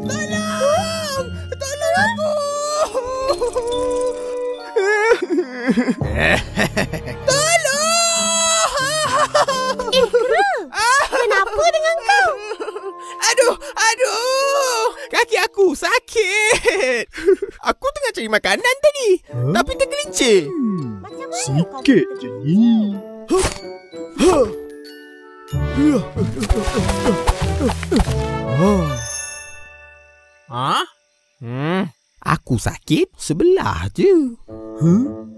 Tolong! Tolong aku! Tolong! Kera, kenapa dengan kau? Aduh! Kaki aku sakit. Aku tengah cari makanan tadi, tapi tergelincir. Macam mana Sikit je ni. Aku sakit sebelah je.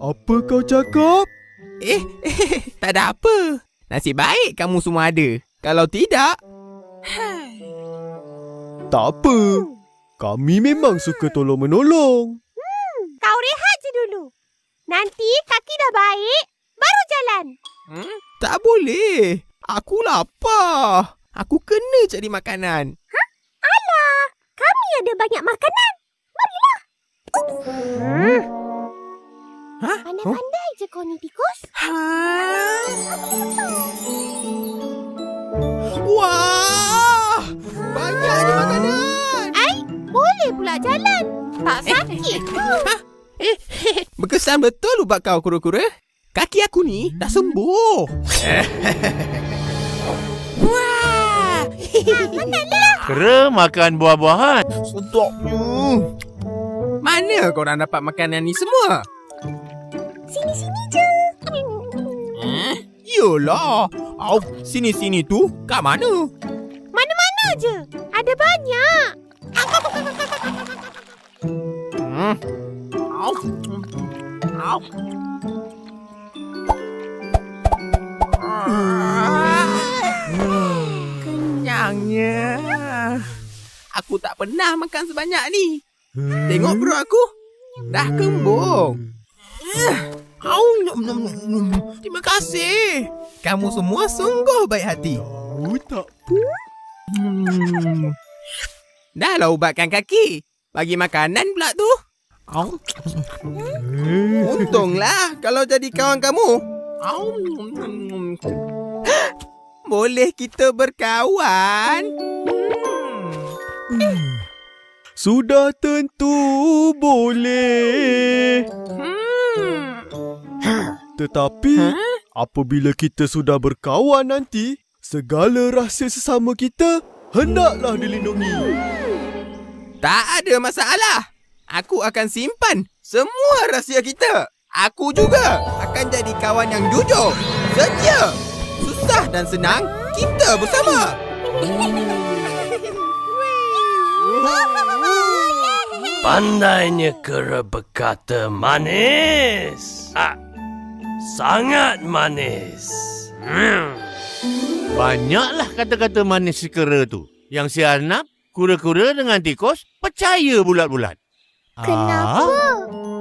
Apa kau cakap? Tak ada apa. Nasib baik kamu semua ada. Kalau tidak... Tak apa. Kami memang suka tolong-menolong. Kau rehat je dulu. Nanti kaki dah baik, baru jalan. Tak boleh. Aku lapar. Aku kena cari makanan. Alah, kami ada banyak makanan. Marilah. Pandai-pandai je kau ni, tikus. Wah! Banyaknya makanan. Boleh pula jalan. Tak sakit. Berkesan betul ubat kau, kura-kura. Kaki aku ni dah sembuh. Wah! Kera makan buah-buahan. Sedapnya. Mana korang dapat makanan ni semua? Sini-sini je. Yolah. Sini-sini tu kat mana? Mana-mana je. Ada banyak. Kenyangnya. Aku tak pernah makan sebanyak ni. Tengok perut aku. Dah kembung. Terima kasih. Kamu semua sungguh baik hati. Tak Dah lah ubatkan kaki. Bagi makanan pula tu. Untunglah kalau jadi kawan kamu. Boleh kita berkawan? Sudah tentu boleh. Tetapi apabila kita sudah berkawan nanti, segala rahsia sesama kita hendaklah dilindungi. Tak ada masalah. Aku akan simpan semua rahsia kita. Aku juga akan jadi kawan yang jujur, setia. Susah dan senang, kita bersama. Pandainya kera berkata manis. Sangat manis. Banyaklah kata-kata manis si kera tu. Yang si Arnab, kura-kura dengan tikus percaya bulat-bulat. Kenapa?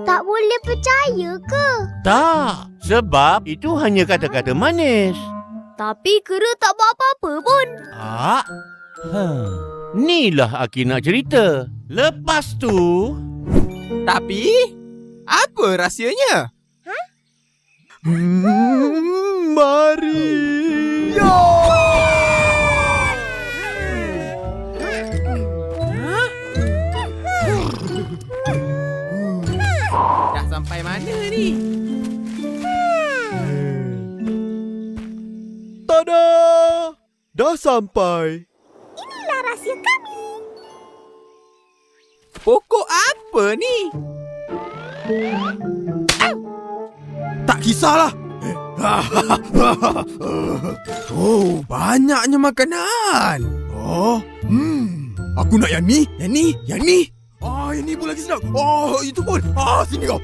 Tak boleh percaya ke? Tak, sebab itu hanya kata-kata manis. Tapi kera tak buat apa-apa pun. Inilah Aki nak cerita. Lepas tu... Tapi, apa rahsianya? Mari. Dah sampai mana ni? Tada! Dah sampai. Inilah rahsia kami. Pokok apa ni? Tak kisahlah. Oh, banyaknya makanan. Aku nak yang ni, yang ni. Yang ni pun lagi sedap. Itu pun. Sini kau.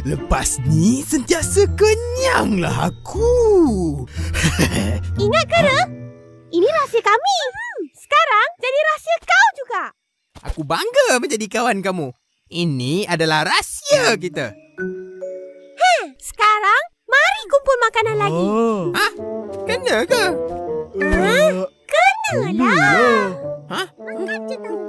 Lepas ni sentiasa kenyanglah aku. Ingat kera? Ini rahsia kami. Sekarang jadi rahsia kau juga. Aku bangga menjadi kawan kamu. Ini adalah rahsia kita. Sekarang, mari kumpul makanan lagi. Kena ke? Kenalah. Makan je tahu.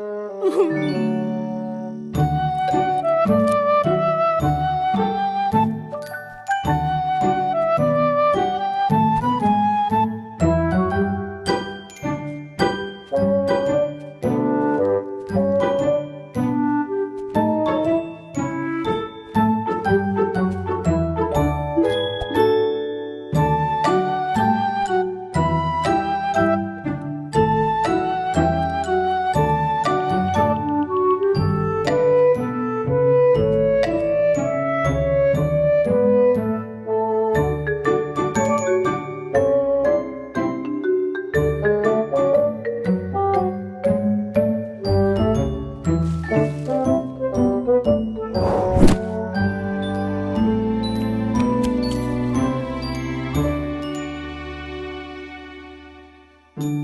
Semua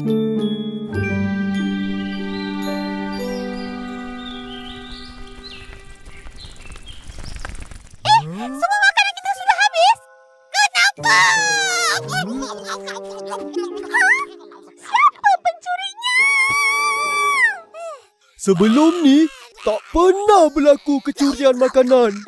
makanan kita sudah habis. Kenapa? Siapa pencurinya? Sebelum ni, tak pernah berlaku kecurian makanan.